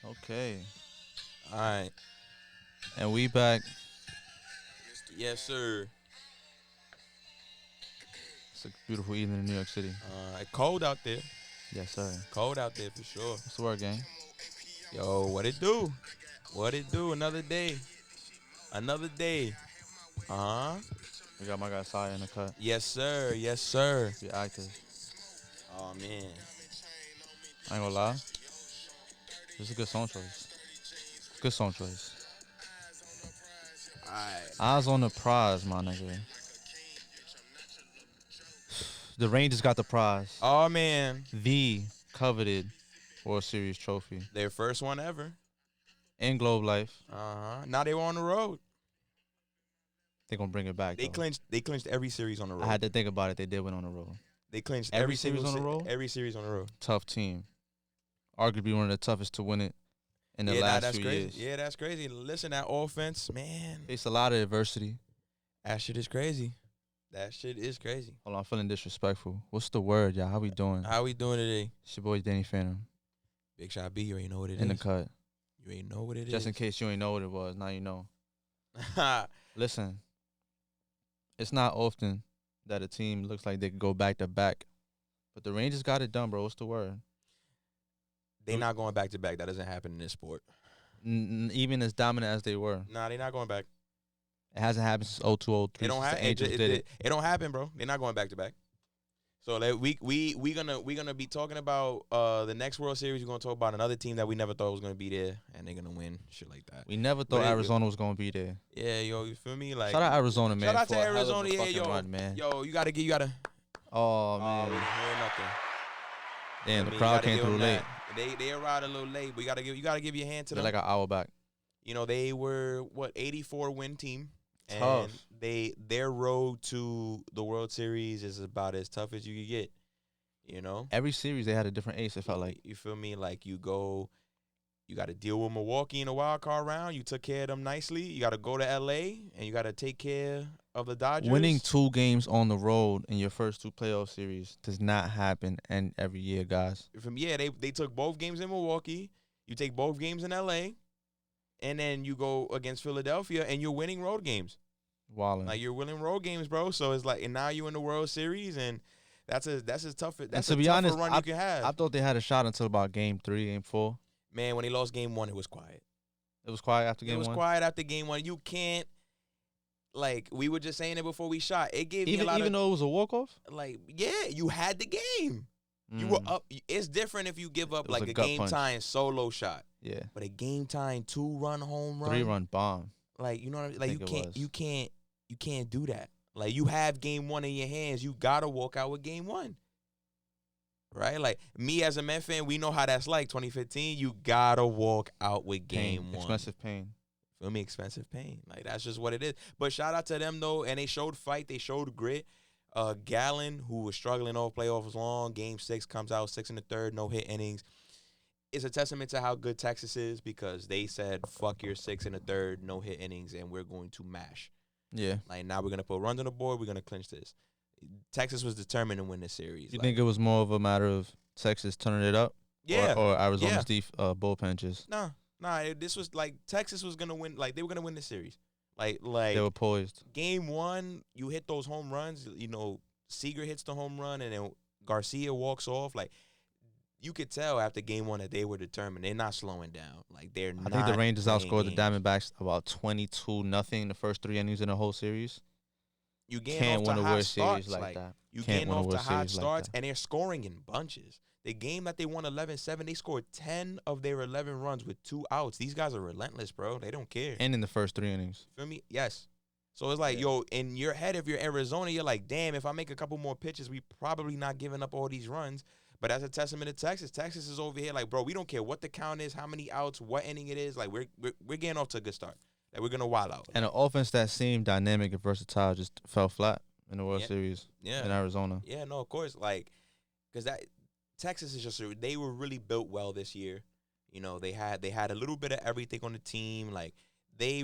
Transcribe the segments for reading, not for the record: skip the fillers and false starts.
Okay. All right. And we back. Yes, sir. It's a beautiful evening in New York City. Cold out there. Yes, sir. Cold out there for sure. What's the word, gang? Yo, what it do? What it do? Another day. Another day. Uh huh. We got my guy Saya in the cut. Yes, sir. Yes, sir. Be active. Oh man. I ain't gonna lie. This is a good song choice. Good song choice. All right. Eyes on the prize, my nigga. The Rangers got the prize. Oh man. The coveted World Series trophy Their first one ever. in Globe Life. Uh huh. Now they were on the road. They're gonna bring it back. They though. clinched. They clinched every series on the road. I had to think about it. They did win on the road. They clinched Every every series single on the road? Every series on the road. Tough team. Arguably one of the toughest to win it in the Yeah, last that's few crazy. years. Yeah, that's crazy. Listen, that offense, man. Faced a lot of adversity. That shit is crazy. That shit is crazy. Hold on, I'm feeling disrespectful. What's the word, y'all? How we doing? How we doing today? It's your boy Danny Phantom Big Shot B, you already know what it is. in the cut. You ain't know what it is. Just in case you ain't know what it was, now you know. Listen, it's not often that a team looks like they could go back to back, but the Rangers got it done, bro. What's the word? They not going back to back. That doesn't happen in this sport. Even as dominant as they were, Nah, they not going back. it hasn't happened since 0203. It don't since the happen. Angels did it. It don't happen, bro. They're not going back to back. So like, we gonna be talking about the next World Series. We're gonna talk about another team that we never thought was gonna be there, and they're gonna win. Shit like that. We never thought But it- Arizona was gonna be there. Yeah, yo, you feel me? Like Shout out Arizona, man. shout out for to a hell of a Arizona, yeah, fucking yo, run, man. yo, you gotta. Oh Oh, man, we hear nothing. damn, I the mean, you crowd gotta came give through them late. that. They arrived a little late, but you gotta give your hand to They're them. like an hour back. You know, they were 84 win team, and Tough. their road to the World Series is about as tough as you could get. You know, Every series they had a different ace. It felt like you feel me? Like you got to deal with Milwaukee in a wild card round. You took care of them nicely. You got to go to LA and you got to take care of the Dodgers. winning 2 games on the road in your first 2 playoff series does not happen and every year, guys. From yeah, they took both games in Milwaukee. You take both games in LA, and then you go against Philadelphia, and you're winning road games. Wildin'. Like you're winning road games, bro. So it's like, and now you in the World Series, and that's as tough. That's to a be tougher honest, run you can have. I thought they had a shot until about game 3, game 4. Man, when they lost game 1, it was quiet. It was quiet after game It was 1. quiet after game 1. You can't, like, we were just saying it before we shot. It gave me a lot Even of, though it was a walk off. like, yeah, you had the game. You were up. It's different if you give up It was like a a gut game punch. time solo shot, Yeah, but a game time 2-run home run, 3-run bomb. like, you know what I mean? Like think it was. you can't do that. Like you have game 1 in your hands, you gotta walk out with game 1. Right? Like me as a Met fan, we know how that's like. 2015, you gotta walk out with game Pain, 1. expensive pain. Feel me? Expensive pain. Like that's just what it is. But shout out to them though, and they showed fight, they showed grit. Gallen, who was struggling all playoffs long, game 6 comes out 6 in the third, no hit innings. It's a testament to how good Texas is because they said, fuck your 6 in the third, no hit innings, and we're going to mash. Yeah. Like now we're gonna put runs on the board, we're gonna clinch this. Texas was determined to win this series. You like, think it was more of a matter of Texas turning it up? yeah. Or Arizona's bullpen just Nah. This was like Texas was gonna win. Like they were gonna win the series. Like they were poised. game 1, you hit those home runs. You know, Seager hits the home run, and then Garcia walks off. Like you could tell after game 1 that they were determined. They're not slowing down. Like they're. I think the Rangers outscored the games. Diamondbacks about 22-0 in the first 3 innings in the whole series. You getting Can't off win to a hot World starts. Series like that. You Can't getting win a off to World hot Series like starts, that. and they're scoring in bunches. The game that they won 11-7, they scored 10 of their 11 runs with 2 outs. These guys are relentless, bro. They don't care. And in the first 3 innings. Feel me? Yes. So it's like, yo, in your head, if you're Arizona, you're like, damn, if I make a couple more pitches, we probably not giving up all these runs. But that's a testament to Texas. Texas is over here like, bro, we don't care what the count is, how many outs, what inning it is. Like, we're getting off to a good start. Like, we're going to wild out. And an offense that seemed dynamic and versatile just fell flat in the World Yeah. Series Yeah. in Arizona. Yeah, no, of course. Like, because that Texas is just they were really built well this year. You know, they had a little bit of everything on the team. Like they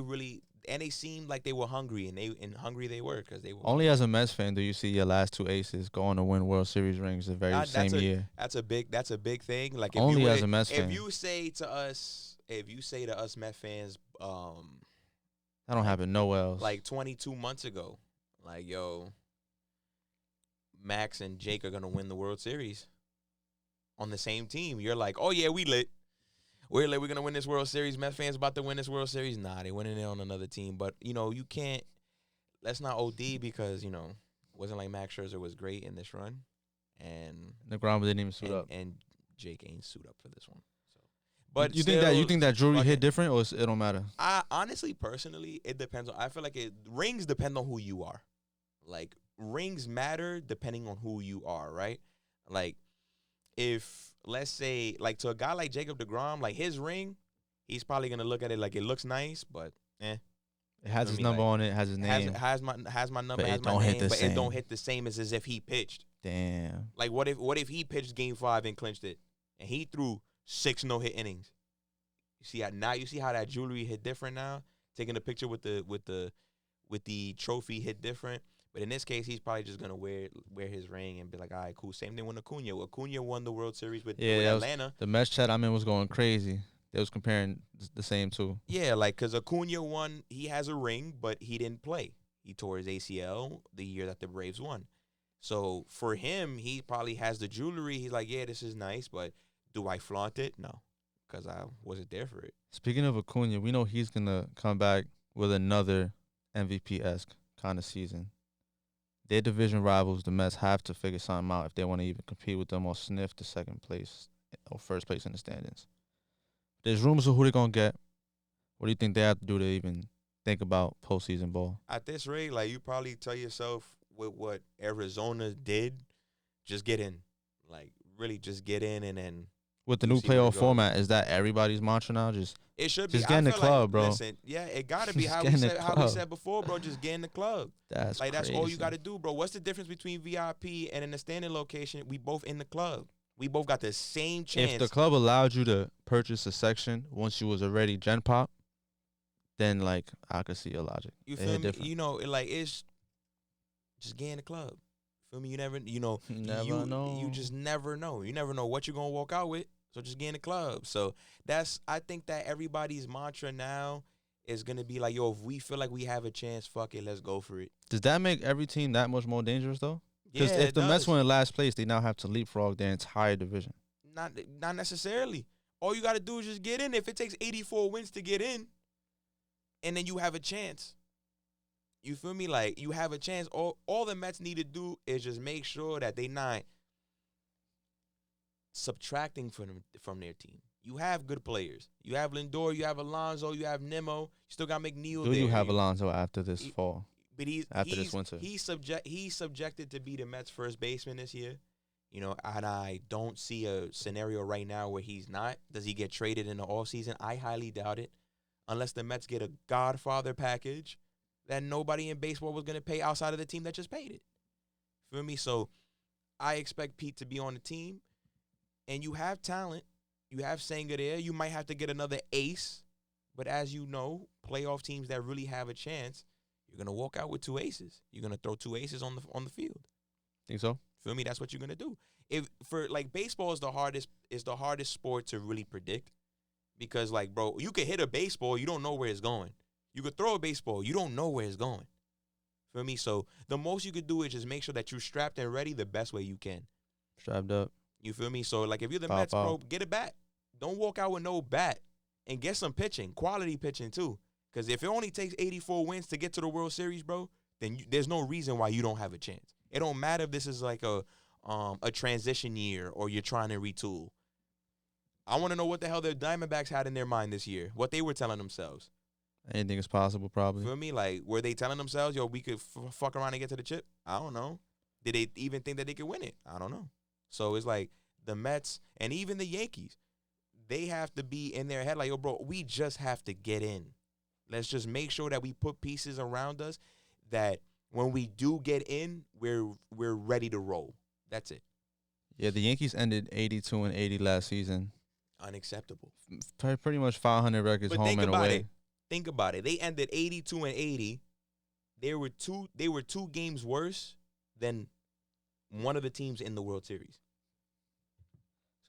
and they seemed like they were hungry, and hungry they were because they were Only as a Mets fan do you see your last two aces go on to win World Series rings the very that's same a year. that's a big thing. Like Only as a Mets if fan. you say to us Met fans, That don't like happen nowhere else. 22 months ago, like yo, Max and Jake are gonna win the World Series on the same team. You're like, oh yeah, we lit. We're lit. We're gonna win this World Series. Met fans about to win this World Series. Nah, they winning it on another team. But you can't. Let's not OD because it wasn't like Max Scherzer was great in this run, and DeGrom didn't even suit up. and Jake ain't suit up for this one. So, You, but you still, think that jewelry hit fucking- different, or it don't matter? I honestly, personally, it depends on. I feel like rings depend on who you are. Like rings matter depending on who you are, right? Like if let's say like to a guy like Jacob DeGrom, like his ring, he's probably gonna look at it like it looks nice, but It has his me, number like, on it, has his name. has my number, But has it my don't hit name, the but it don't same. hit the same as if he pitched. Damn. Like what if he pitched Game 5 and clinched it, and he threw 6 no-hit innings? You see how that jewelry hit different now. Taking a picture with the trophy hit different. But in this case, he's probably just gonna wear his ring and be like, all right, cool. Same thing with Acuna. Acuna won the World Series with Atlanta. The Mets chat I'm in was going crazy. They was comparing the same two. Yeah, like because Acuna won, he has a ring, but he didn't play. He tore his ACL the year that the Braves won. So for him, he probably has the jewelry. He's like, yeah, this is nice, but do I flaunt it? No, because I wasn't there for it. Speaking of Acuna, we know he's gonna come back with another MVP-esque kind of season. Their division rivals, the Mets, have to figure something out if they want to even compete with them or sniff the second place or first place in the standings. There's rumors of who they're gonna get. What do you think they have to do to even think about postseason ball? At this rate, like you probably tell yourself with what Arizona did, just get in. Like really just get in and then With the you new see where it playoff goes. format, is that everybody's mantra now? It should be. Just get in I the feel club, like, bro. Listen, yeah, it gotta be Just how get in the how we club. said before, bro. Just get in the club. That's Like that's crazy. all you gotta do, bro. What's the difference between VIP and in the standing location? We both in the club. We both got the same chance. If the club allowed you to purchase a section once you was already Gen Pop, then like I could see your logic. You It feel hit me? different. It's just get in the club. Feel me? You never, Never know. You just never know. You never know what you're gonna walk out with. So just get in the club. So I think that everybody's mantra now is gonna be like, yo, if we feel like we have a chance, fuck it, let's go for it. Does that make every team that much more dangerous though? Because Yeah, if it the Mets does. win in last place, they now have to leapfrog their entire division. Not necessarily. All you gotta do is just get in. If it takes 84 wins to get in, and then you have a chance. You feel me? Like you have a chance. All the Mets need to do is just make sure that they not subtracting from their team. You have good players. You have Lindor. You have Alonso. You have Nimmo. You still got McNeil. Do there. you have Alonso after this he- fall? But this winter? He's subjected to be the Mets' first baseman this year. And I don't see a scenario right now where he's not. Does he get traded in the offseason? I highly doubt it. Unless the Mets get a Godfather package that nobody in baseball was going to pay outside of the team that just paid it. Feel me? So I expect Pete to be on the team. And you have talent. You have Senga there. You might have to get another ace. But as you know, playoff teams that really have a chance, you're going to walk out with 2 aces. You're going to throw 2 aces on the field. Think so? Feel me? That's what you're gonna do. If for like baseball is the hardest sport to really predict, because like bro, you could hit a baseball, you don't know where it's going. You could throw a baseball, you don't know where it's going. Feel me? So the most you could do is just make sure that you're strapped and ready the best way you can. Strapped up. You feel me? So like if you're the Pop Mets, bro, out. get a bat. Don't walk out with no bat, and get some pitching, quality pitching too. Because if it only takes 84 wins to get to the World Series, bro, then there's no reason why you don't have a chance. It don't matter if this is like a transition year or you're trying to retool. I want to know what the hell the Diamondbacks had in their mind this year, what they were telling themselves. Anything is possible, probably. Feel me? Like, were they telling themselves, yo, we could fuck around and get to the chip? I don't know. Did they even think that they could win it? I don't know. So it's like the Mets and even the Yankees, they have to be in their head like, yo, bro, we just have to get in. Let's just make sure that we put pieces around us that when we do get in, we're ready to roll. That's it. Yeah, the Yankees ended 82-80 last season. Unacceptable. Pretty much 500 records But home think and about away. it. Think about it. They ended 82-80. They were two games worse than one of the teams in the World Series.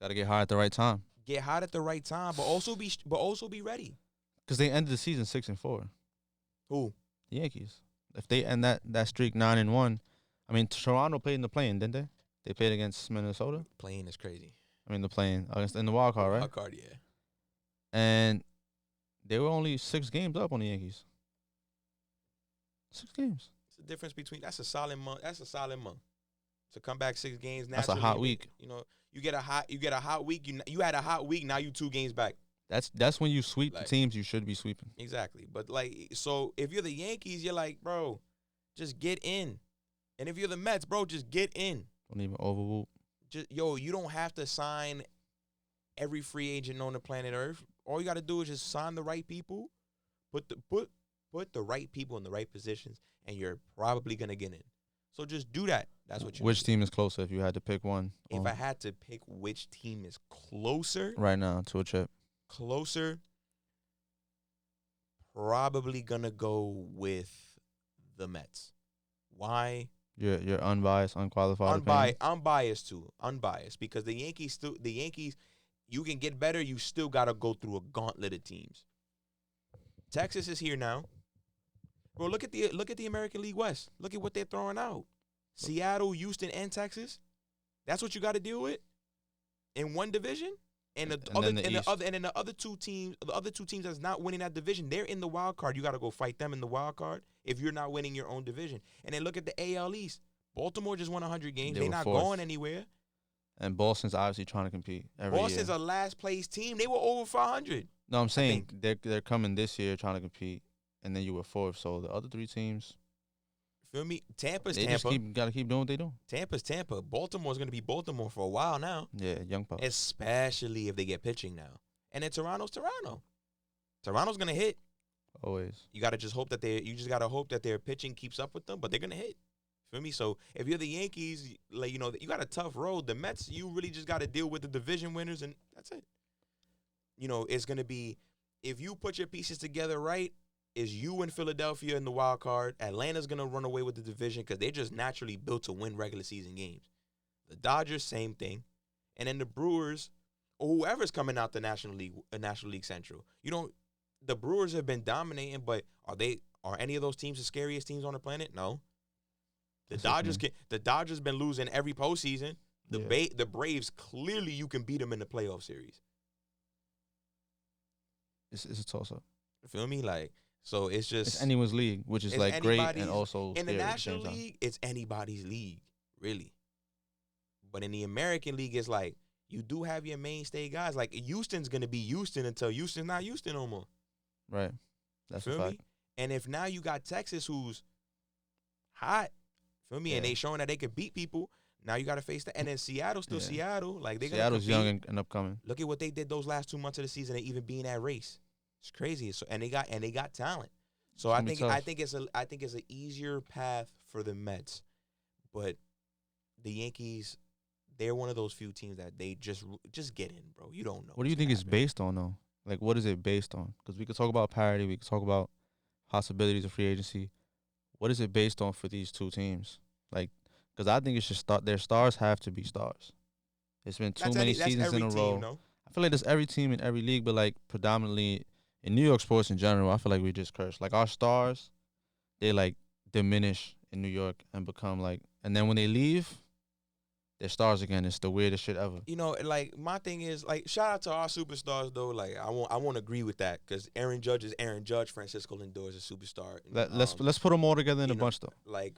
Got to get hot at the right time. Get hot at the right time, but also be ready. Because they ended the season 6-4. Who? The Yankees. If they end that streak 9-1, I mean Toronto played in the play-in, didn't they? They played against Minnesota. Playing is crazy. I mean the play-in against in the wild card, right? Wild card, yeah. And they were only 6 games up on the Yankees. 6 games. It's the difference between that's a solid month. That's a solid month. To come back 6 games. That's a hot week. You know, you get a hot week. You had a hot week. Now you 2 games back. That's when you sweep Like, the teams you should be sweeping. Exactly. But like, so if you're the Yankees, you're like, bro, just get in. And if you're the Mets, bro, just get in. Don't even overwhoop. You don't have to sign every free agent on the planet Earth. All you got to do is just sign the right people, put the right people in the right positions, and you're probably gonna get in. So just do that. That's what you. Which team is closer if you had to pick one? If I had to pick which team is closer right now to a chip, probably gonna go with the Mets. Why? You're unbiased, unqualified. Unbiased too. Unbiased because the Yankees, you can get better. You still gotta go through a gauntlet of teams. Texas is here now. Bro, look at the American League West. Look at what they're throwing out. Seattle, Houston, and Texas. That's what you got to deal with in one division. And the other two teams that's not winning that division, they're in the wild card. You got to go fight them in the wild card if you're not winning your own division. And then look at the AL East. Baltimore just won 100 games. They're not going anywhere. And Boston's obviously trying to compete every year. Boston's a last place team. They were over 500. No, I'm saying they're coming this year trying to compete, and then you were 4th. So the other 3 teams, feel me? Tampa's they Tampa. Just gotta keep doing what they do. Tampa's Tampa. Baltimore's gonna be Baltimore for a while now. Yeah, young pups. Especially if they get pitching now. And then Toronto's Toronto. Toronto's gonna hit. Always. You just gotta hope that their pitching keeps up with them, but they're gonna hit. Feel me? So if you're the Yankees, like you got a tough road. The Mets, you really just gotta deal with the division winners, and that's it. It's gonna be if you put your pieces together right. Is you in Philadelphia in the wild card. Atlanta's going to run away with the division because they're just naturally built to win regular season games. The Dodgers, same thing. And then the Brewers, or whoever's coming out the National League Central. The Brewers have been dominating, but are any of those teams the scariest teams on the planet? No. The Dodgers been losing every postseason. The Braves, clearly you can beat them in the playoff series. It's a toss-up. You feel me? So it's just it's anyone's league, which is great and also in the National League. It's anybody's league, really. But in the American League, it's like you do have your mainstay guys. Like Houston's gonna be Houston until Houston's not Houston no more. Right. That's feel a fact. me? And if now you got Texas, who's hot, feel me, and they showing that they could beat people. Now you got to face that, and then Seattle's still Seattle. Like Seattle's young and upcoming. Look at what they did those last 2 months of the season, and even being that race. It's crazy. So and they got talent. So I think it's an easier path for the Mets, but the Yankees, they're one of those few teams that they just get in, bro. You don't know. What do you think it's based on though? Like what is it based on? Because we could talk about parity, we could talk about possibilities of free agency. What is it based on for these 2 teams? Like, because I think it's just their stars have to be stars. It's been too many seasons in a row. No? I feel like there's every team in every league, but like predominantly. In New York sports in general, I feel like we just cursed. Like our stars, they like diminish in New York and become like, and then when they leave, they're stars again. It's the weirdest shit ever. Like my thing is like, shout out to our superstars though. Like I won't agree with that because Aaron Judge is Aaron Judge. Francisco Lindor is a superstar. Let's put them all together in a bunch though. Like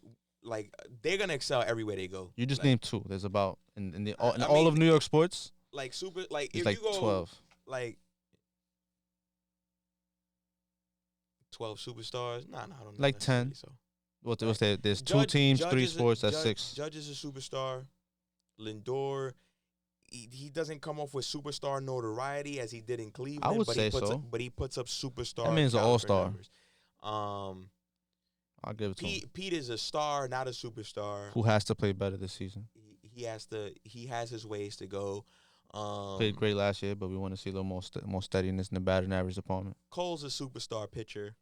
they're gonna excel everywhere they go. You just named 2. There's about in all of New York sports. Like if like you go 12. Like 12 superstars? Nah, I don't know. Like 10. So. What's that? There's 2 teams, 3 sports. That's 6. Judge is a superstar. Lindor, he doesn't come off with superstar notoriety as he did in Cleveland. I would say so. But he puts up superstar. That means an all-star. I'll give it to him. Pete is a star, not a superstar. Who has to play better this season? He has his ways to go. Played great last year, but we want to see a little more steadiness in the batting average department. Cole's a superstar pitcher.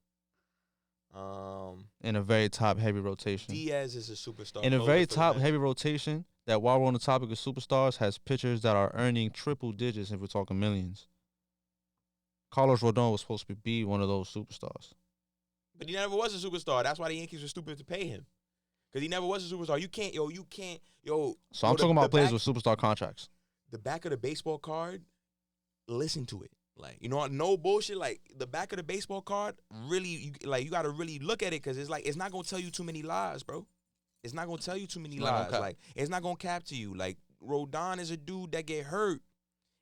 In a very top-heavy rotation. Diaz is a superstar. In a closer very for the Mets. top-heavy rotation, that while we're on the topic of superstars, has pitchers that are earning triple digits if we're talking millions. Carlos Rodon was supposed to be one of those superstars. But he never was a superstar. That's why the Yankees were stupid to pay him. Because he never was a superstar. You can't. So I'm talking about players with superstar contracts. The back of the baseball card, listen to it. Like, no bullshit. Like, the back of the baseball card, really, you got to really look at it because it's not going to tell you too many lies, bro. It's not going to tell you too many lies. Like, it's not going to cap to you. Like, Rodon is a dude that get hurt.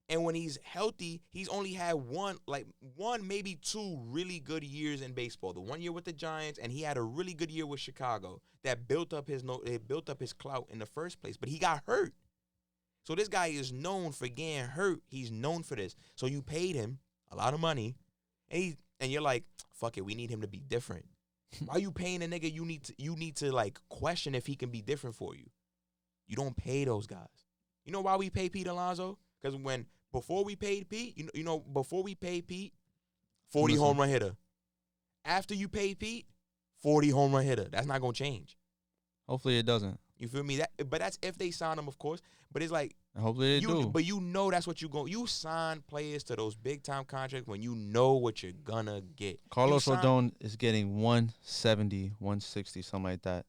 And when he's healthy, he's only had one, maybe two really good years in baseball. The 1 year with the Giants, and he had a really good year with Chicago that built up his clout in the first place. But he got hurt. So this guy is known for getting hurt. He's known for this. So you paid him a lot of money, and you're like, fuck it, we need him to be different. Why are you paying a nigga? You need to like question if he can be different for you. You don't pay those guys. You know why we pay Pete Alonso? Because before we paid Pete, 40 home run hitter. After you paid Pete, 40 home run hitter. That's not gonna change. Hopefully it doesn't. You feel me? But that's if they sign him, of course. But it's like, hopefully they do. But that's what you sign players to those big time contracts when you know what you're gonna get. Carlos Rodon is getting 170, 160, something like that.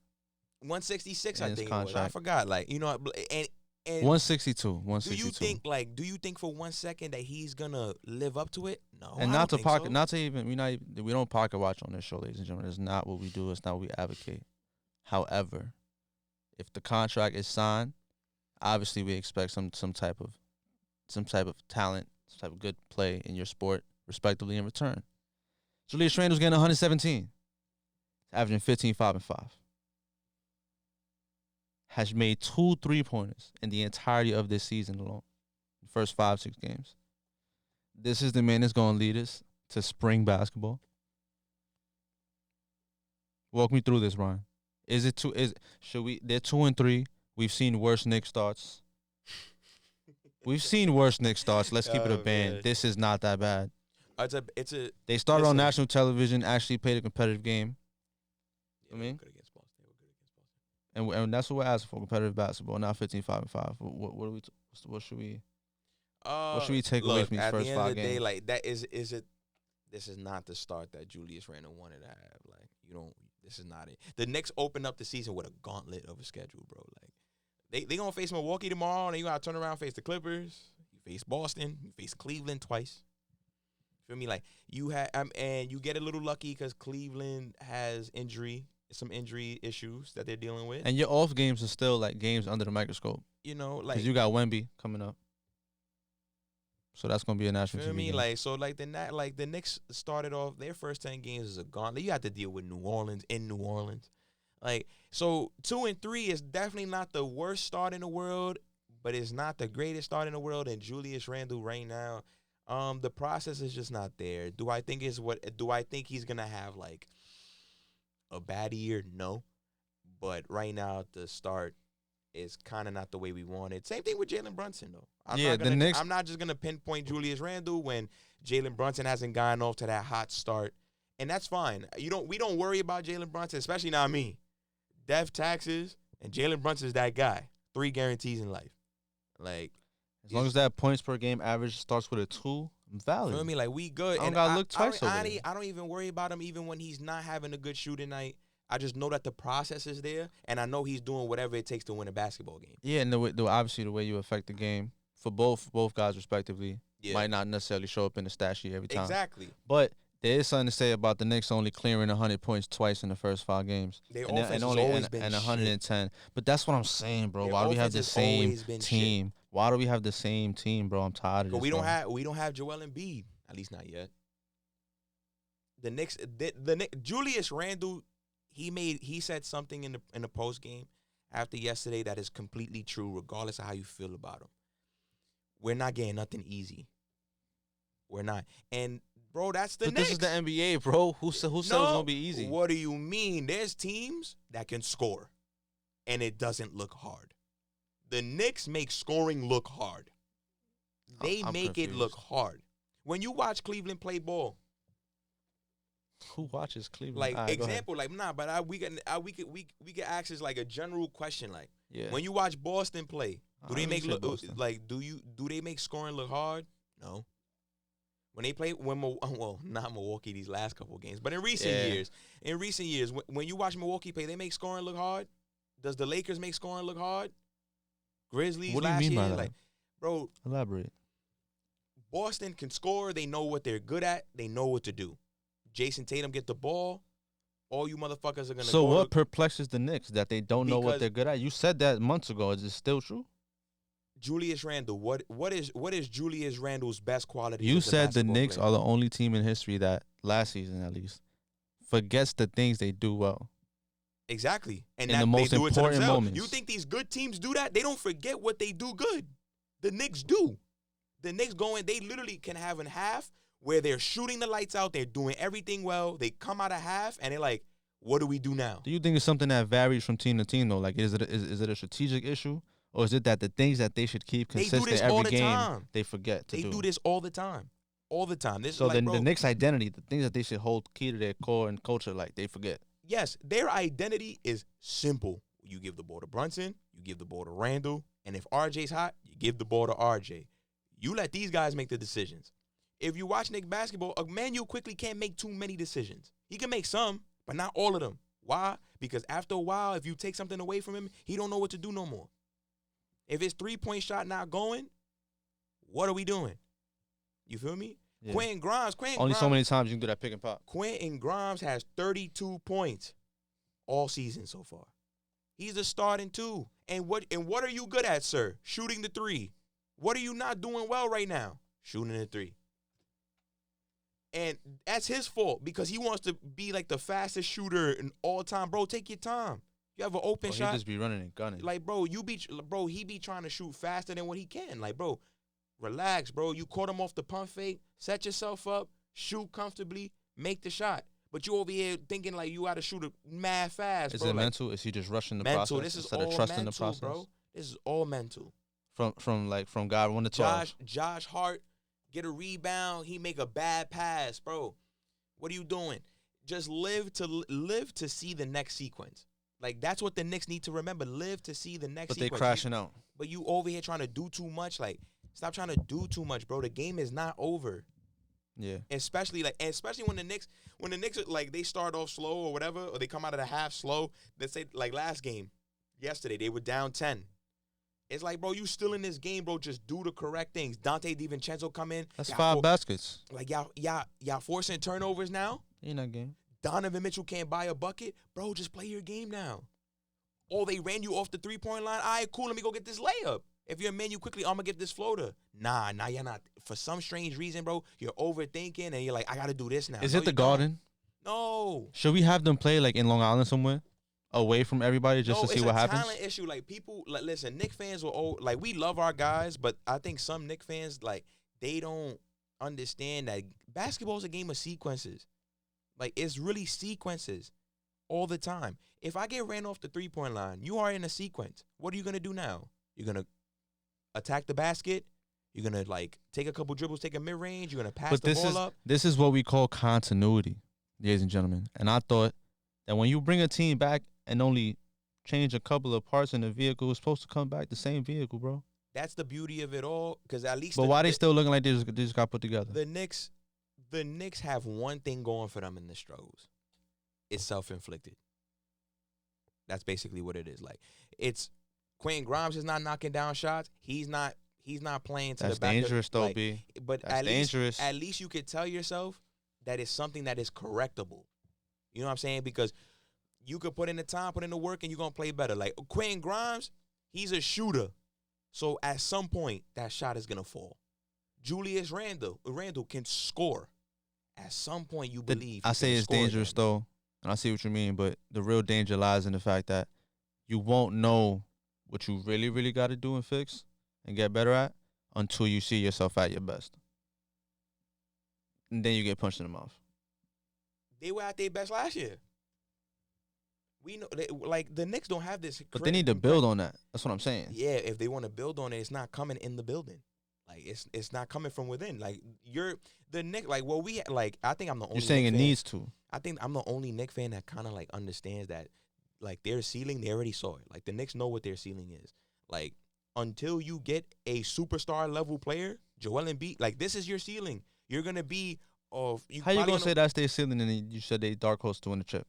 166, I think it was. I forgot. Like, and 162. Do you think for 1 second that he's gonna live up to it? No. And we don't pocket watch on this show, ladies and gentlemen. It's not what we do. It's not what we advocate. However, if the contract is signed, obviously we expect some type of talent, some type of good play in your sport, respectively in return. Julius Randle's getting 117, averaging 15, 5, and 5. Has made 2 3-pointers in the entirety of this season alone, the first 5-6 games. This is the man that's going to lead us to spring basketball. Walk me through this, Bryan. They're 2-3. We've seen worse Knicks starts. Let's keep it a band. Man. This is not that bad. They started on national television, actually played a competitive game. Yeah, And that's what we're asking for: competitive basketball, not 15, 5, and 5. What should we take away from these first 5 games? At the end of the day, like this is not the start that Julius Randle wanted to have. Like, this is not it. The Knicks opened up the season with a gauntlet of a schedule, bro. Like, they gonna face Milwaukee tomorrow, and you gotta turn around and face the Clippers. You face Boston. You face Cleveland twice. Feel me? Like, and you get a little lucky because Cleveland has some injury issues that they're dealing with. And your off games are still like games under the microscope. Because you got Wemby coming up, so that's gonna be a national TV game. The Knicks started off their first 10 games as a gauntlet. You have to deal with New Orleans in New Orleans. Like, so 2-3 is definitely not the worst start in the world, but it's not the greatest start in the world. And Julius Randle right now, the process is just not there. Do I think he's gonna have like a bad year? No. But right now, the start is kind of not the way we wanted. Same thing with Jalen Brunson, though. I'm not just going to pinpoint Julius Randle when Jalen Brunson hasn't gotten off to that hot start. And that's fine. We don't worry about Jalen Brunson, especially not me. Death, taxes, and Jalen Brunson's that guy. 3 guarantees in life. Like, as long as that points per game average starts with a 2, I'm valid. Feel me? Like, we good. I don't gotta look twice over it. I don't even worry about him even when he's not having a good shooting night. I just know that the process is there, and I know he's doing whatever it takes to win a basketball game. Yeah, and obviously the way you affect the game for both guys respectively might not necessarily show up in the stat sheet every time. Exactly. But there is something to say about the Knicks only clearing 100 points twice in the first 5 games. Their offense has always been 110. shit. But that's what I'm saying, bro. Why do we have the same team? Why do we have the same team, bro? I'm tired of this. We don't have Joel Embiid, at least not yet. The Knicks, Julius Randle, he said something in the post game after yesterday that is completely true, regardless of how you feel about him. We're not getting nothing easy. We're not. And bro, that's the Knicks. This is the NBA, bro. Who said it's gonna be easy? What do you mean? There's teams that can score, and it doesn't look hard. The Knicks make scoring look hard. They I'm make it look confused. hard. When you watch Cleveland play ball, Who watches Cleveland? like All right, go ahead. example, like nah, but we can ask this like a general question, like Yeah. when you watch Boston play, do I they really make say look Boston. like do they make scoring look hard? No. When they play well, not Milwaukee these last couple of games, but Yeah. in recent years, when you watch Milwaukee play, they make scoring look hard. Does the Lakers make scoring look hard? Grizzlies What do you last mean by year, that? like bro, Elaborate. Boston can score. They know what they're good at. They know what to do. Jason Tatum get the ball. All you motherfuckers are gonna So go what to perplexes the Knicks that they don't know what because they're good at? You said that months ago. Is it still true? Julius Randle. What is Julius Randle's best quality? You As a said the basketball Knicks player? are the only team in history that last season at least forgets the things they do well Exactly, and in that the they most do it to important themselves. moments. You think these good teams do that? They don't forget what they do good. The Knicks do. The Knicks going. They literally can have a half where they're shooting the lights out. They're doing everything well. They come out of half and they're like, "What do we do now?" Do you think it's something that varies from team to team though? Like, is it a strategic issue, or is it that the things that they should keep They do consistent this all every the game time. they forget to They do? do this all the time. All the time. This is So like, then the bro, Knicks' identity, the things that they should hold key to their core and culture, like they forget. yes, their identity is simple. You give the ball to Brunson, you give the ball to Randall, and if RJ's hot, you give the ball to RJ. You let these guys make the decisions. If you watch Knicks basketball, Emmanuel quickly can't make too many decisions. He can make some, but not all of them. Why? Because after a while, if you take something away from him, he don't know what to do no more. If his 3-point shot not going, what are we doing? You feel me? Yeah. Quentin Grimes, Only so many times you can do that pick and pop. Quentin Grimes has 32 points all season so far. He's a starting two. And what are you good at, sir? Shooting the three. What are you not doing well right now? Shooting the three. And that's his fault because he wants to be like the fastest shooter in all time. Bro, take your time. You have an open He shot. just be running and gunning. Like, bro, he be trying to shoot faster than what he can. Like, bro, relax, bro. You caught him off the pump fake. Set yourself up. Shoot comfortably. Make the shot. But you over here thinking like you got to shoot it mad fast, Is bro. it Like, mental? Is he just rushing the mental. process This is instead all of trusting mental, the process? bro. This is all mental. From God 1 to 12. Josh Hart get a rebound. He make a bad pass, bro. What are you doing? Just live to see the next sequence. Like that's what the Knicks need to remember. Live to see the next But they sequence. crashing out. But you over here trying to do too much. Like stop trying to do too much, bro. The game is not over. Yeah. Especially when the Knicks like they start off slow or whatever, or they come out of the half slow. Let's say like last game, yesterday they were down 10. It's like, bro, you still in this game, bro. Just do the correct things. Dante DiVincenzo come in. That's 5 baskets. Like y'all forcing turnovers now. In that game. Donovan Mitchell can't buy a bucket, bro. Just play your game now. Or they ran you off the 3-point line. All right, cool. Let me go get this layup. If you're a man, you quickly, I'm gonna get this floater. Nah, you're not. For some strange reason, bro, you're overthinking and you're like, I gotta do this now. Is No, it the you don't. Garden? No. Should we have them play like in Long Island somewhere, away from everybody, just to see what happens? It's a talent issue. Like people, like, listen, Knicks fans will like we love our guys, but I think some Knicks fans like they don't understand that basketball is a game of sequences. Like it's really sequences all the time. If I get ran off the 3-point line, you are in a sequence. What are you gonna do now? You're gonna attack the basket. You're gonna like take a couple dribbles, take a mid range. You're gonna pass the ball up. This is what we call continuity, ladies and gentlemen. And I thought that when you bring a team back and only change a couple of parts in the vehicle, it's supposed to come back the same vehicle, bro. That's the beauty of it all. Because at least. But why they still looking like they just got put together? The Knicks have one thing going for them in the struggles. It's self-inflicted. That's basically what it is. Like it's Quentin Grimes is not knocking down shots. He's not playing to That's the back. dangerous, though, like, B. But That's at dangerous. At least you could tell yourself that it's something that is correctable. You know what I'm saying? Because you could put in the time, put in the work, and you're gonna play better. Like Quentin Grimes, he's a shooter. So at some point, that shot is gonna fall. Julius Randle can score. At some point, you believe. I say it's dangerous, though, and I see what you mean, but the real danger lies in the fact that you won't know what you really, really got to do and fix and get better at until you see yourself at your best. And then you get punched in the mouth. They were at their best last year. We know, like the Knicks don't have this. But they need to build on that. That's what I'm saying. Yeah, if they want to build on it, it's not coming in the building. Like it's not coming from within. Like you're the Nick. Like what we like. I think I'm the only. You're saying Knick it fan. needs to. I think I'm the only Nick fan that kind of like understands that, like their ceiling, they already saw it. Like the Knicks know what their ceiling is. Like until you get a superstar level player, Joel Embiid, like this is your ceiling. You're gonna be of. How you gonna say that's their ceiling and you said they dark horse to win the chip?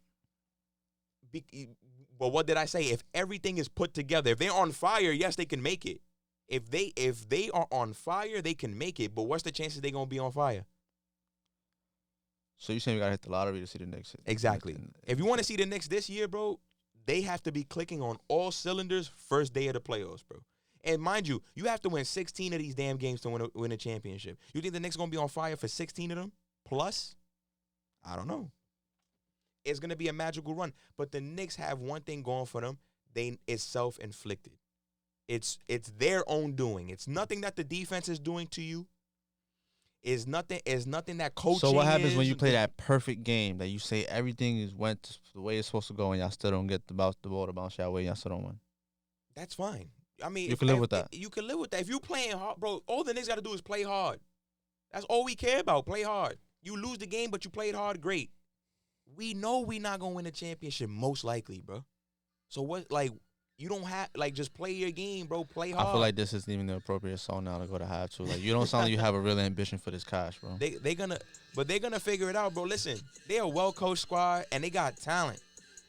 But what did I say? If everything is put together, if they're on fire, yes, they can make it. If they are on fire, they can make it. But what's the chances they gonna be on fire? So you saying we gotta hit the lottery to see the Knicks? Exactly. If you want to see the Knicks this year, bro, they have to be clicking on all cylinders first day of the playoffs, bro. And mind you, you have to win 16 of these damn games to win a championship. You think the Knicks gonna be on fire for 16 of them plus? I don't know. It's gonna be a magical run, but the Knicks have one thing going for them. It's self-inflicted. It's their own doing. It's nothing that the defense is doing to you. It's nothing that coaching. So what happens is. when you play that perfect game that you say everything went the way it's supposed to go and y'all still don't get the ball to bounce your way, y'all still don't win? That's fine. I mean, you can live with that. You can live with that. If you playing hard, bro, all the Knicks got to do is play hard. That's all we care about. Play hard. You lose the game, but you played hard. Great. We know we not gonna win the championship, most likely, bro. So what? Like, you don't have just play your game, bro. Play hard. I feel like this isn't even the appropriate song now to go to half to. Like, you don't sound like you have a real ambition for this cash, bro. They're gonna figure it out, bro. Listen, they're a well coached squad and they got talent.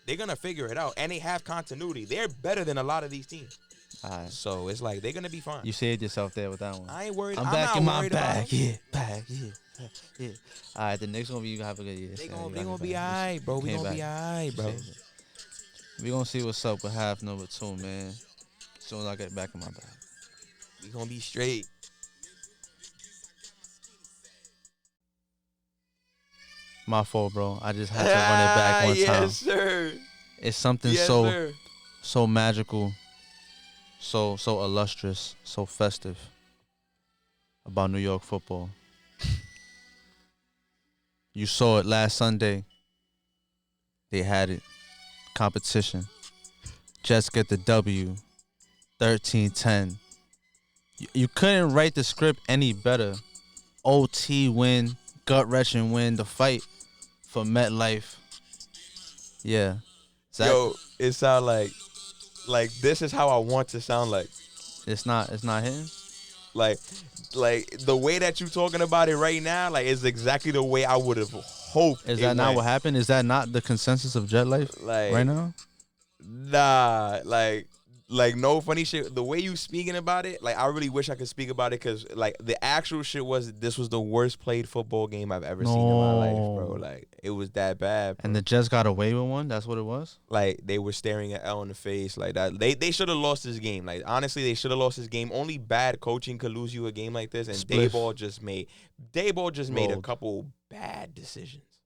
They're gonna figure it out and they have continuity. They're better than a lot of these teams. All right. So it's like they're gonna be fine. You saved yourself there with that one. I ain't worried. I'm back in my bag. Yeah, bag. Yeah. All right, the Knicks gonna have a good year. They gonna be all right, bro. We gonna be all right, bro. We gonna see what's up with half number 2, man. As soon as I get back in my bag. We gonna be straight. My fault, bro. I just had to run it back one time. Yes, sir. It's something so magical, so illustrious, so festive about New York football. You saw it last Sunday. They had it. Competition. Jets get the W. 13-10. You couldn't write the script any better. OT win. Gut-wrenching win. The fight for MetLife. Yeah. Yo, it sound like this is how I want to sound like. It's not hitting? Like the way that you talking about it right now, like is exactly the way I would have hoped. Is that not what happened? Is that not the consensus of Jet Life right now? Nah, like no funny shit. The way you speaking about it, like I really wish I could speak about it because like the actual shit was this was the worst played football game I've ever seen in my life, bro. Like it was that bad. Bro. And the Jets got away with one. That's what it was. Like they were staring at L in the face like that. They should have lost this game. Like honestly, they should have lost this game. Only bad coaching could lose you a game like this. And Dayball just made a couple bad decisions.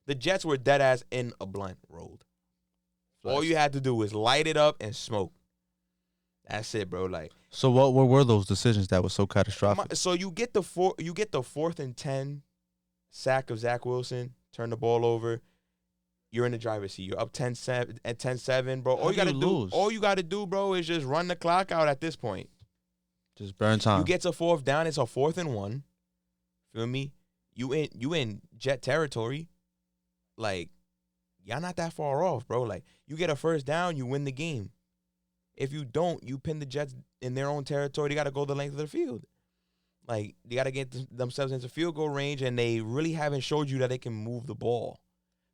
The Jets were dead ass in a blunt rolled. All you had to do was light it up and smoke. That's it, bro. Like, so what were those decisions that were so catastrophic? So you get the 4th and 10 sack of Zach Wilson, turn the ball over. You're in the driver's seat. You're up 10-7 at 10-7, bro. All you gotta do, bro, is just run the clock out at this point. Just burn time. You get to 4th down, it's a 4th and 1. Feel me? You in Jet territory. Like, y'all not that far off, bro. Like, you get a 1st down, you win the game. If you don't, you pin the Jets in their own territory. They got to go the length of the field. Like, they got to get themselves into field goal range, and they really haven't showed you that they can move the ball.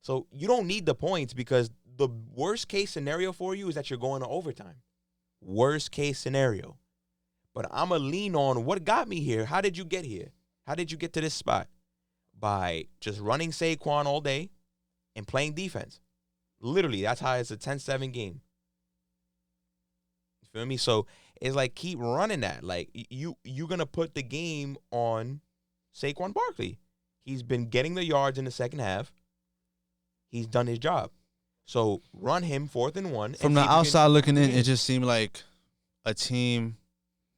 So you don't need the points because the worst case scenario for you is that you're going to overtime. Worst case scenario. But I'm going to lean on what got me here. How did you get here? How did you get to this spot? By just running Saquon all day and playing defense. Literally, that's how it's a 10-7 game. Feel me? So it's like keep running that. Like you're gonna put the game on Saquon Barkley. He's been getting the yards in the second half. He's done his job. So run him 4th and 1. From the outside looking in, it just seemed like a team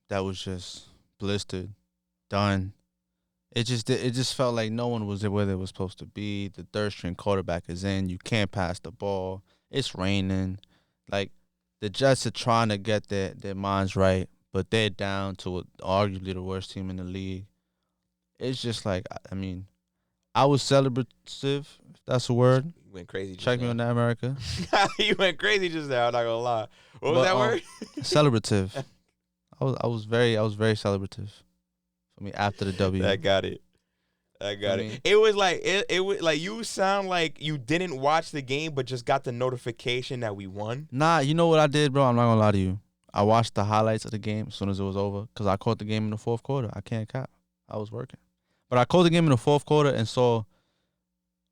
that was just blistered, done. It just felt like no one was where they was supposed to be. The 3rd string quarterback is in. You can't pass the ball. It's raining. Like, the Jets are trying to get their minds right, but they're down to arguably the worst team in the league. It's just like, I mean, I was celebrative, if that's a word. You went crazy just Check me now. on that, America. You went crazy just now. I'm not gonna lie. What was But that word? celebrative. I was very celebrative. For me, after the W. I got it. I got I it. mean, It was like it was like you sound like you didn't watch the game, but just got the notification that we won. nah, you know what I did, bro? I'm not gonna lie to you. I watched the highlights of the game as soon as it was over because I caught the game in the fourth quarter. I can't cap. I was working, but I caught the game in the fourth quarter and saw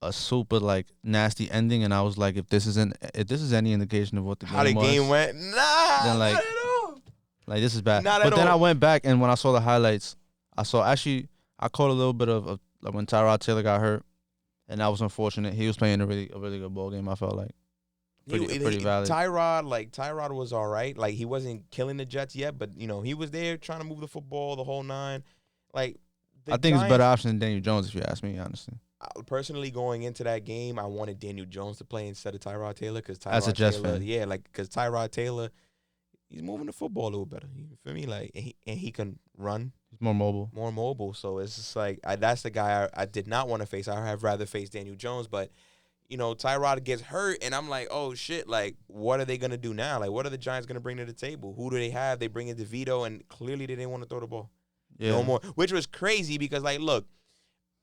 a super like nasty ending, and I was like, if this is any indication of what the How the game was, game went? Nah, then like not at all. like this is bad. Not But at then I all. went back and when I saw the highlights, I saw actually I caught a little bit of like when Tyrod Taylor got hurt, and that was unfortunate. He was playing a really good ball game. I felt like pretty valid. Tyrod was all right. Like he wasn't killing the Jets yet, but he was there trying to move the football the whole nine. Like the I think it's a better Giants, option than Daniel Jones if you ask me, honestly. personally going into that game, I wanted Daniel Jones to play instead of Tyrod Taylor because As a Tyrod Jets Taylor, fan. yeah, like because Tyrod Taylor, he's moving the football a little better. You feel me? Like and he can run He's more mobile. more mobile. So it's just like that's the guy I did not want to face. I have rather face Daniel Jones, but Tyrod gets hurt, and I'm like, oh shit, like what are they gonna do now? Like what are the Giants gonna bring to the table? Who do they have? They bring in DeVito, and clearly they didn't want to throw the ball Yeah. no more, which was crazy because like look.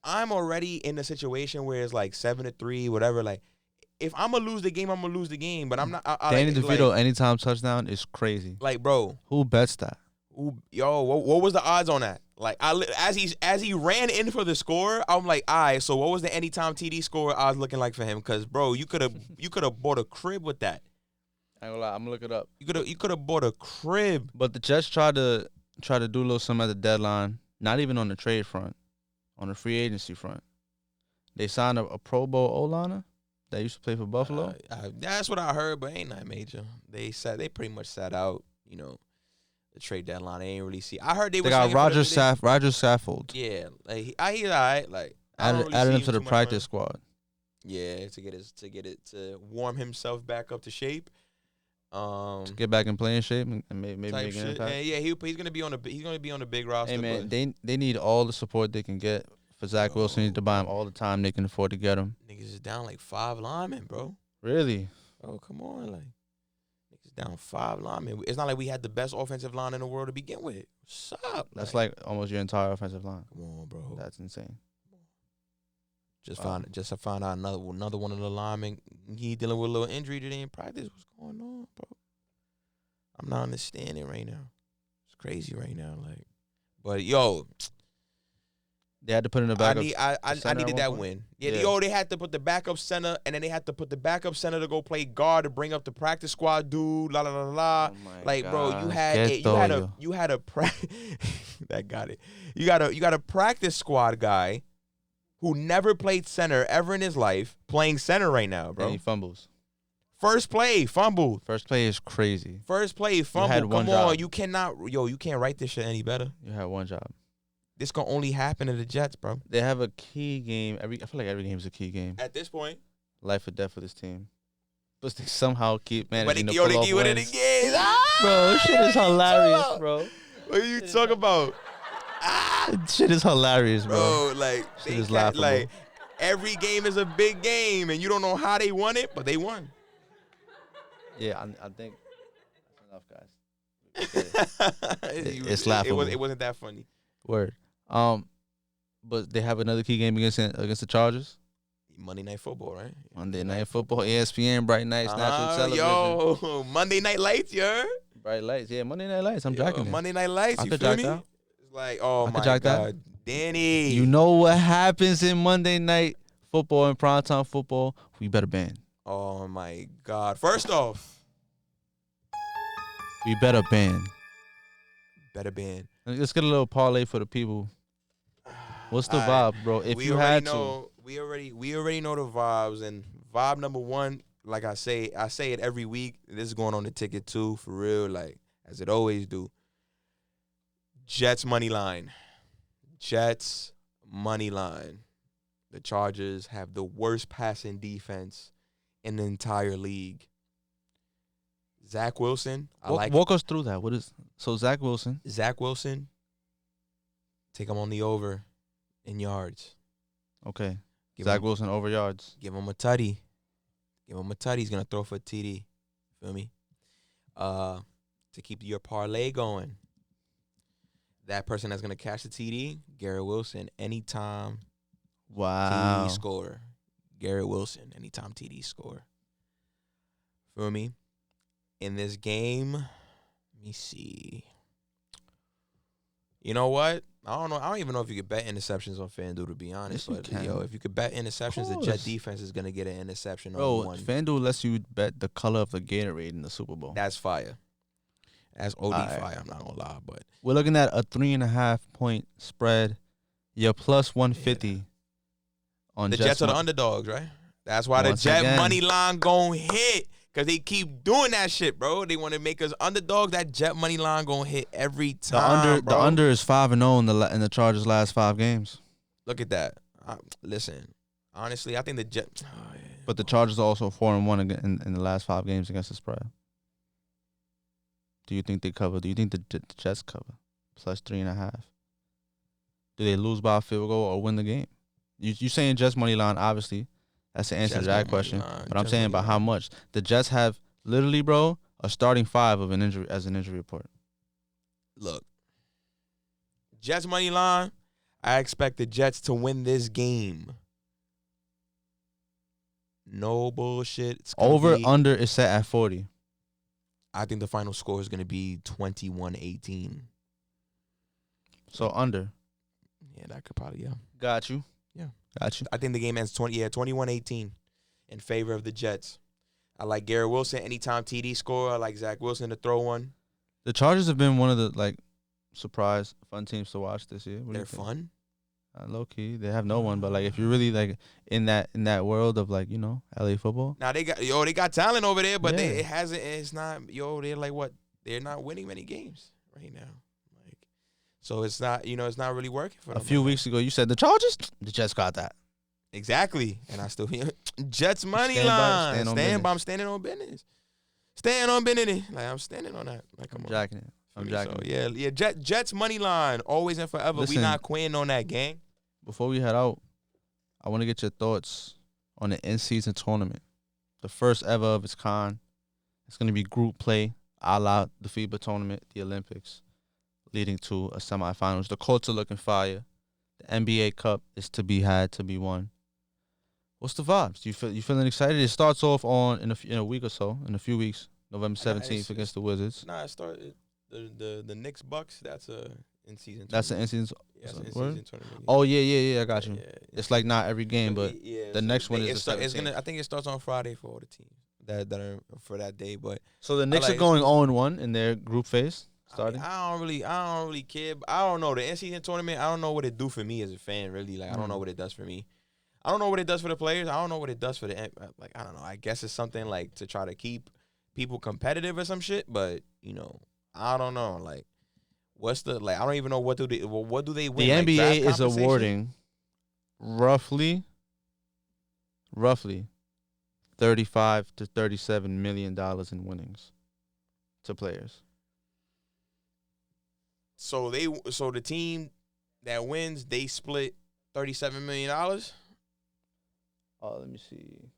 I'm already in a situation where it's like 7-3, whatever. Like, if I'm gonna lose the game, I'm gonna lose the game. But I'm not. Danny DeVito anytime touchdown is crazy. Like, bro, Who bets that? what was the odds on that? Like, as he ran in for the score, I'm like, all right. So what was the anytime TD score odds looking like for him? Because bro, you could have bought a crib with that. I ain't gonna lie, I'm gonna look it up. You could have bought a crib. But the Jets tried to do a little something at the deadline. Not even on the trade front. On the free agency front, they signed a Pro Bowl O-liner that used to play for Buffalo. That's what I heard, but ain't nothing major. They pretty much sat out. The trade deadline. They ain't really see. I heard they got Roger Saffold. Yeah, like he's all right. Like Added him to the practice squad. Yeah, to get it to warm himself back up to shape. To get back in playing shape and maybe make an impact. And yeah, he's gonna be on the big roster. Hey man, they need all the support they can get for Zach Wilson. Need to buy him all the time they can afford to get him. Niggas is down like 5 linemen, bro. Really? Oh come on, like niggas down 5 linemen. It's not like we had the best offensive line in the world to begin with. What's up? That's like almost your entire offensive line. Come on, bro. That's insane. Just found out another one of the linemen. He dealing with a little injury today in practice. What's going on, bro? I'm not understanding right now. It's crazy right now, like. But yo, they had to put in the backup. I needed that win. Yeah, they had to put the backup center, and then they had to put the backup center to go play guard to bring up the practice squad dude. La la la la. Oh Like, God. bro, you had a that got it. You got a practice squad guy who never played center ever in his life playing center right now, bro. And he fumbles. First play, fumbled. First play is crazy. First play, fumble. had Come one on, job. you can't write this shit any better. You had one job. This can only happen to the Jets, bro. They have a key game. I feel like every game is a key game. At this point. Life or death for this team. But they somehow keep managing to They pull off keep winning wins. the games. Bro, this shit is hilarious, bro. What are you talking about? Shit is hilarious, bro. Like, Shit is laughable. Like, every game is a big game, and you don't know how they won it, but they won. Yeah, I think that's enough, guys. It's laughable. It wasn't that funny. Word. But they have another key game against the Chargers. Monday Night Football, right? Monday Night Football, ESPN, bright nights, national television. Yo, Monday Night Lights, bright lights. Yeah, Monday Night Lights. I'm jacking it. Monday Night Lights, you could feel jack me? that. It's like, oh I my could jack that. God, Danny. You know what happens in Monday Night Football and primetime football? We better ban. Oh my God. First off, We better ban. better ban. Let's get a little parlay for the people. What's the All right. vibe, bro? If we you already had know, we already know the vibes, and vibe number one, like I say it every week. This is going on the ticket too, for real, like as it always do. Jets money line. Jets money line. The Chargers have the worst passing defense in the entire league. Zach Wilson. I like Walk us through that. What is so Zach Wilson? Zach Wilson. Take him on the over in yards. Okay. Give Zach him, Wilson over yards. give him a tutty. Give him a tutty. He's gonna throw for a TD. Feel me? To keep your parlay going. That person that's gonna catch the TD, Garrett Wilson, anytime Wow. TD score. Garrett Wilson, anytime TD score. Feel me? In this game, let me see. You know what? I don't know. I don't even know if you could bet interceptions on FanDuel, to be honest. Yes, you But can. yo, if you could bet interceptions, the Jet course. defense is gonna get an interception Bro, on one. FanDuel lets you bet the color of the Gatorade in the Super Bowl. That's fire. That's OD Alright. fire. I'm not gonna lie, but We're looking at a 3.5 point spread. You're plus 150 on the Jets are the underdogs, right? That's why Once the Jet again. money line gonna hit. Cause they keep doing that shit, bro. They want to make us underdogs. That Jet money line gonna hit every time. The under is 5-0 in the Chargers' last 5 games. Look at that. Listen, honestly, I think the Jet. Oh, yeah. But the Chargers are also 4-1 in the last 5 games against the spread. Do you think they cover? Do you think the Jets cover? Plus 3.5. Do they lose by a field goal or win the game? You saying Jets money line? Obviously, that's the answer Jets to that money question. line, But I'm Jets saying money about how line. much the Jets have. Literally, bro, a starting 5 of an injury as an injury report. Look, Jets money line. I expect the Jets to win this game. No bullshit. It's gonna Over be- under is set at 40. I think the final score is going to be 21-18. So under. Yeah, that could probably, yeah. Got you. Yeah. Got you. I think the game ends 21-18 in favor of the Jets. I like Garrett Wilson anytime TD score. I like Zach Wilson to throw one. The Chargers have been one of the surprise fun teams to watch this year. What do They're you think? fun. Low key, they have no one. But if you're really in that world of LA football, Now they got talent over there, but Yeah. it's not, they're like what? They're not winning many games right now. So it's not, it's not really working for them. a few right now. weeks ago you said the Chargers, the Jets got that. Exactly. And I still hear Jets money Stand by, line. stand on Stand by. business. I'm standing on business. Stand on business. I'm standing on that. Come on. Jacking it. I'm jacking So, it. yeah. Jets money line. Always and forever. Listen. We not quitting on that, gang. Before we head out, I want to get your thoughts on the in-season tournament, the first ever of its kind. It's going to be group play, a la the FIBA tournament, the Olympics, leading to a semifinals. The courts are looking fire. The NBA Cup is to be had, to be won. What's the vibes? You feeling excited? It starts off in a week or so, in a few weeks, November 17th against the Wizards. Nah, it started the Knicks Bucks. That's a in season. That's the in-season. Yeah, that's an word? in-season tournament. Oh yeah, I got you. Yeah. It's like not every game, but yeah, the next one is the it's 17th. I think it starts on Friday for all the teams that are for that day. But So the Knicks like are it. going 0-1 in their group phase starting. I don't really care. I don't know the in-season tournament. I don't know what it do for me as a fan. Really, I don't know what it does for me. I don't know what it does for the players. I don't know what it does for the I don't know. I guess it's something to try to keep people competitive or some shit. But I don't know. What's the I don't even know what do they win. The Draft NBA is compensation? awarding roughly 35 to 37 million dollars in winnings to players. So the team that wins, they split $37 million. Oh, let me see.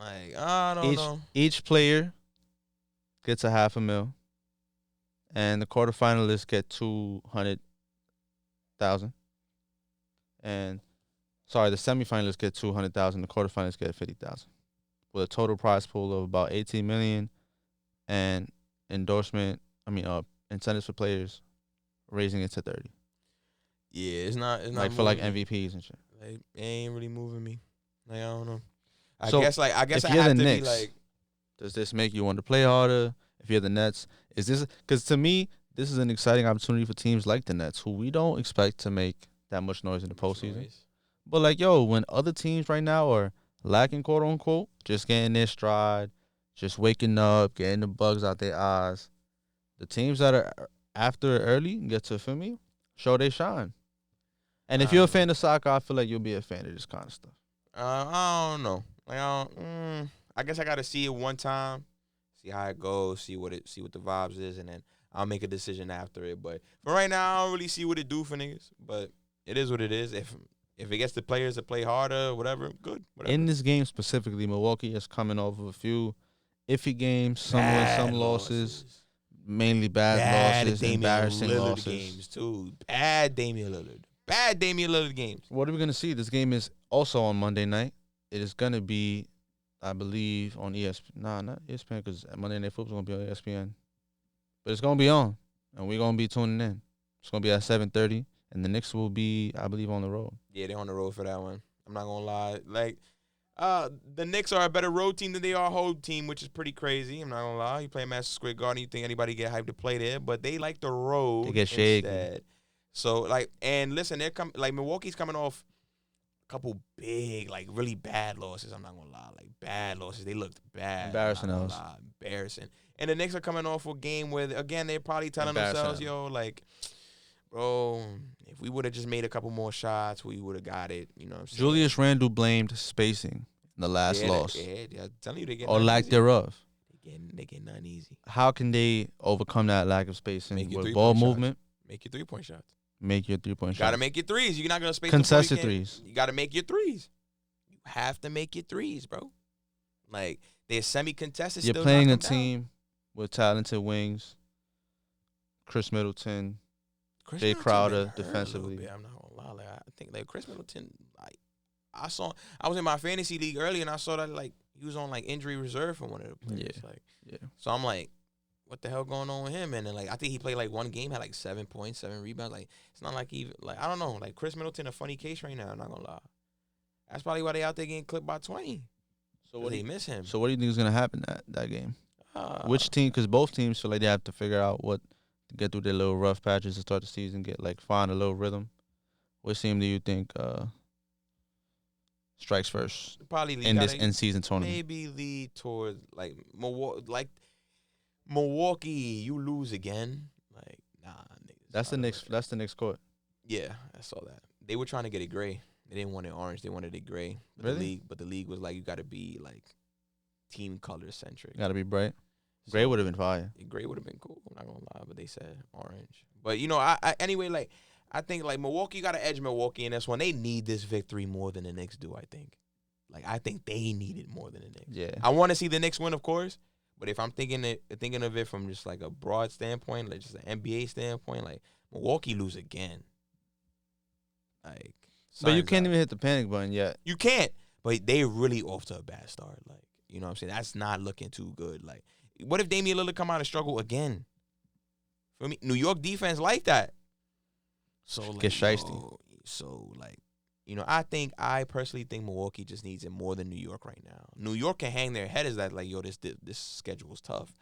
I don't know. Each player gets a $500,000, and the quarterfinalists get $200,000. And the semifinalists get $200,000. The quarterfinalists get $50,000, with a total prize pool of about $18 million, and incentives for players, raising it to 30. Yeah, it's not For MVPs and shit. It ain't really moving me. I don't know. I So, guess I if have you're to the be Knicks, does this make you want to play harder? If you're the Nets, is this because to me this is an exciting opportunity for teams like the Nets, who we don't expect to make that much noise in the postseason. But when other teams right now are lacking, quote unquote, just getting their stride, just waking up, getting the bugs out their eyes, the teams that are after early get to show they shine. And if you're a fan of soccer, I feel like you'll be a fan of this kind of stuff. I don't know. I guess I got to see it one time, see how it goes, see what the vibes is, and then I'll make a decision after it. But for right now, I don't really see what it do for niggas. But it is what it is. If it gets the players to play harder, whatever, good. Whatever. In this game specifically, Milwaukee is coming off of a few iffy games, some wins, Bad some losses, mainly bad losses, Damian embarrassing Lillard losses. games too. Bad Damian Lillard games. What are we gonna see? This game is also on Monday night. It is gonna be, I believe, on ESPN. Nah, not ESPN because Monday Night Football is gonna be on ESPN. But it's gonna be on, and we're gonna be tuning in. It's gonna be at 7:30, and the Knicks will be, I believe, on the road. Yeah, they're on the road for that one. I'm not gonna lie. Like, the Knicks are a better road team than they are a home team, which is pretty crazy. I'm not gonna lie. You play Madison Square Garden, you think anybody get hyped to play there, but they like the road They get shaky. instead. So like, and listen, Milwaukee's coming off a couple big, like really bad losses. I'm not gonna lie, like bad losses. They looked bad. Embarrassing I'm not those. gonna lie, embarrassing. And the Knicks are coming off a game where again they're probably telling themselves, yo, like, bro, if we would have just made a couple more shots, we would have got it. You know what I'm saying? Julius Randle blamed spacing in the last loss, I'm telling you, they get or lack easy. thereof. They get nothing easy. How can they overcome that lack of spacing Make your with 3-point ball shots. movement? Make your 3-point shots. Make your 3-point Got to shots. make your threes. You're not gonna space Contested them before you can- threes. You got to make your threes. You have to make your threes, bro. Like they're semi-contested. You're still playing a knock them down. team with talented wings. Chris Middleton. Chris Jay Middleton Crowder been hurt a little defensively. bit. I'm not gonna lie. Like, I think like Chris Middleton. Like I was in my fantasy league earlier and I saw that like he was on like injury reserve for one of the players. Yeah. Like Yeah. so I'm like, what the hell going on with him? And then like I think he played like one game, had like 7 points, 7 rebounds. Like it's not like even like I don't know. Like Chris Middleton a funny case right now. I'm not gonna lie. That's probably why they out there getting clipped by 20. So What they miss him? So what do you think is gonna happen that game? Uh, Which team? Because both teams feel like they have to figure out what to get through their little rough patches to start the season, find a little rhythm. Which team do you think strikes first probably in this in season tournament? maybe lead towards like Milwaukee. You lose again. Like nah, niggas. That's the next. That's the next court. Yeah, I saw that. They were trying to get it gray. They didn't want it orange. They wanted it gray. But Really? The league was like, you got to be like team color centric. Got to be bright. Gray would have been fire. Gray would have been cool. I'm not gonna lie, but they said orange. But you know, anyway, like I think like Milwaukee got to edge Milwaukee in this one. They need this victory more than the Knicks do. I think. Like I think they need it more than the Knicks. Yeah. I want to see the Knicks win, of course. But if I'm thinking of it from just like a broad standpoint, like just an NBA standpoint, like Milwaukee lose again. Like, But you signs can't up. even hit the panic button yet. You can't. But they really off to a bad start. Like, you know what I'm saying? That's not looking too good. Like, what if Damian Lillard come out and struggle again? For me, New York defense like that. So like, Get shiesty. so like, you know, I personally think Milwaukee just needs it more than New York right now. New York can hang their head as that, like, yo, this schedule is tough.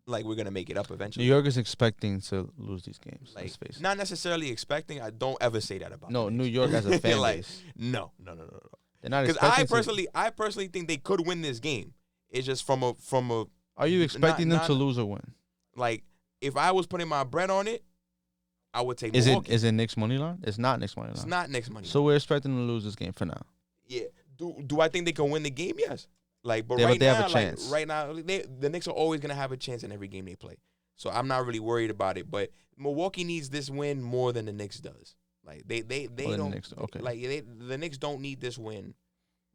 Like, we're gonna make it up eventually. New York is expecting to lose these games. Like, Let's face it. not necessarily expecting. I don't ever say that about. No, the New Knicks. York as a fan Like, base. No. They're not Because expecting I personally think they could win this game. It's just from a Are you expecting them not- to lose or win? like, if I was putting my bread on it, I would take Is Milwaukee. it Knicks money line? It's not Knicks money line. It's not next money. So we're expecting them to lose this game for now. Yeah. Do I think they can win the game? Yes. Like, but Yeah, but right they now, have a chance. Like, right now, the Knicks are always gonna have a chance in every game they play. So I'm not really worried about it. But Milwaukee needs this win more than the Knicks does. Like they More than the don't. Knicks, okay. Like the Knicks don't need this win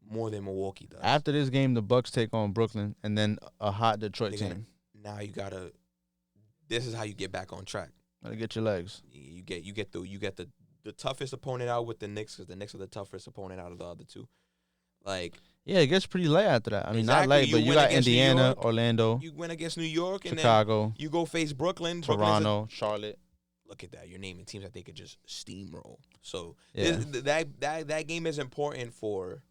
more than Milwaukee does. After this game, the Bucks take on Brooklyn, and then a hot Detroit They're gonna- team. Now you gotta. This is how you get back on track. Gotta get your legs. You get the toughest opponent out with the Knicks because the Knicks are the toughest opponent out of the other two. Like Yeah, it gets pretty late after that. I mean, not Exactly. late, You but you win got against New Indiana, York. Orlando, you win against New York and then Chicago, you go face Brooklyn. Brooklyn's a- Toronto, Charlotte. look at that. You're naming teams that they could just steamroll. So Yeah. that game is important for.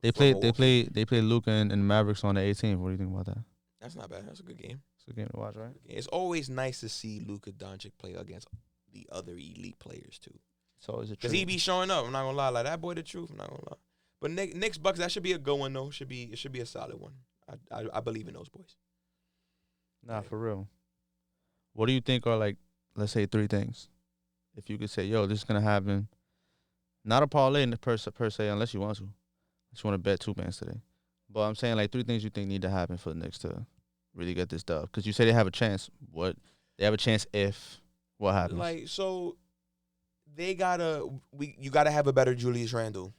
They for played Milwaukee. they played Luka and Mavericks on the 18th. What do you think about that? That's not bad. That's a good game. It's a game to watch, right? It's always nice to see Luka Doncic play against the other elite players too. It's always a Cause treat. he be showing up. I'm not gonna lie, like that boy, the truth. I'm not gonna lie. But Knicks Bucks, that should be a good one though. It should be a solid one. I believe in those boys. Nah, for real. What do you think are like, let's say 3 things? If you could say, yo, this is gonna happen. Not a parlay per se, unless you want to. Unless you want to bet 2 bands today. But I'm saying like 3 things you think need to happen for the Knicks to really get this dub? Because you say they have a chance. What they have a chance if what happens? Like, so they you gotta have a better Julius Randle.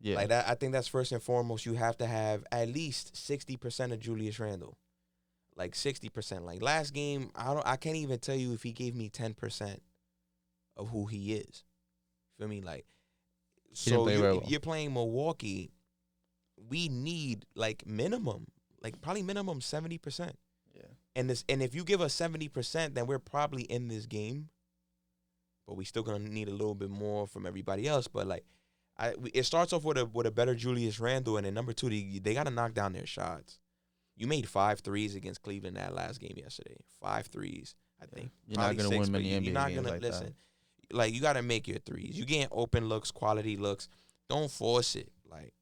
Yeah, Like that, I think that's first and foremost. You have to have at least 60% of Julius Randle. Like 60%. Like last game, I can't even tell you if he gave me 10% of who he is. Feel me? Like, he didn't so play very if well. you're playing Milwaukee, we need like minimum, like probably minimum 70%. Yeah, And if you give us 70%, then we're probably in this game. But we still gonna need a little bit more from everybody else. But like, it starts off with a better Julius Randle, and then number two, they gotta knock down their shots. You made 5 threes against Cleveland that last game yesterday. 5 threes, I think. you're Probably not gonna 6, win but many you're NBA not games gonna like listen. that. Like, you gotta make your threes. You getting open looks, quality looks. Don't force it. Like,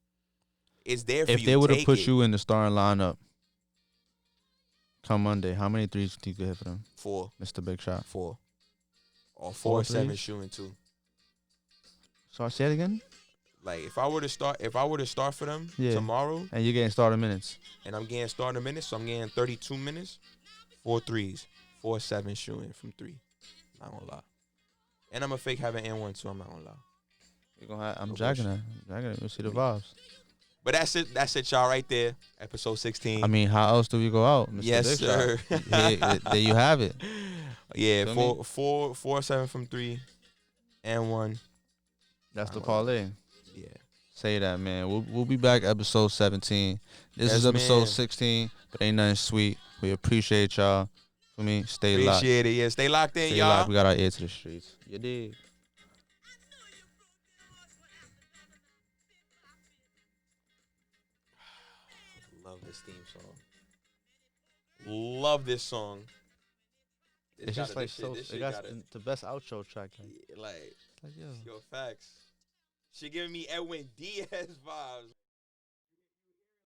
it's there for If you. they would have Take put it. you in the starting lineup come Monday, how many threes do you think you could hit for them, 4, Mr. Big Shot? 4, or 4 4 7 threes? shooting 2. So I say it again. Like, if I were to start for them Yeah. tomorrow, And you're getting starting minutes. and I'm getting starting minutes, so I'm getting 32 minutes, 4 threes, 4 7 shooting from 3. Not gonna lie. And I'm a fake having N1 too. I'm not gonna lie. I'm No jacking bullshit. it. Jacking it. You'll see the vibes. But that's it, y'all, right there. Episode 16. I mean, how else do we go out, Mr. Yes, Big sir. Shot? There you have it. Yeah, Feel me? 4 7 from 3, and 1. That's the Not gonna lie. parlay. Yeah. Say that, man. We'll be back episode 17. This is Yes, episode man. 16, but ain't nothing sweet. We appreciate y'all. For me, stay locked. Appreciate it. Yeah, stay locked in, Stay y'all. locked. We got our ear to the streets. You dig? Love this theme song. Love this song. It's just like so. It got the best outro track. Like, Like yo. yo, facts. She giving me Edwin Diaz vibes.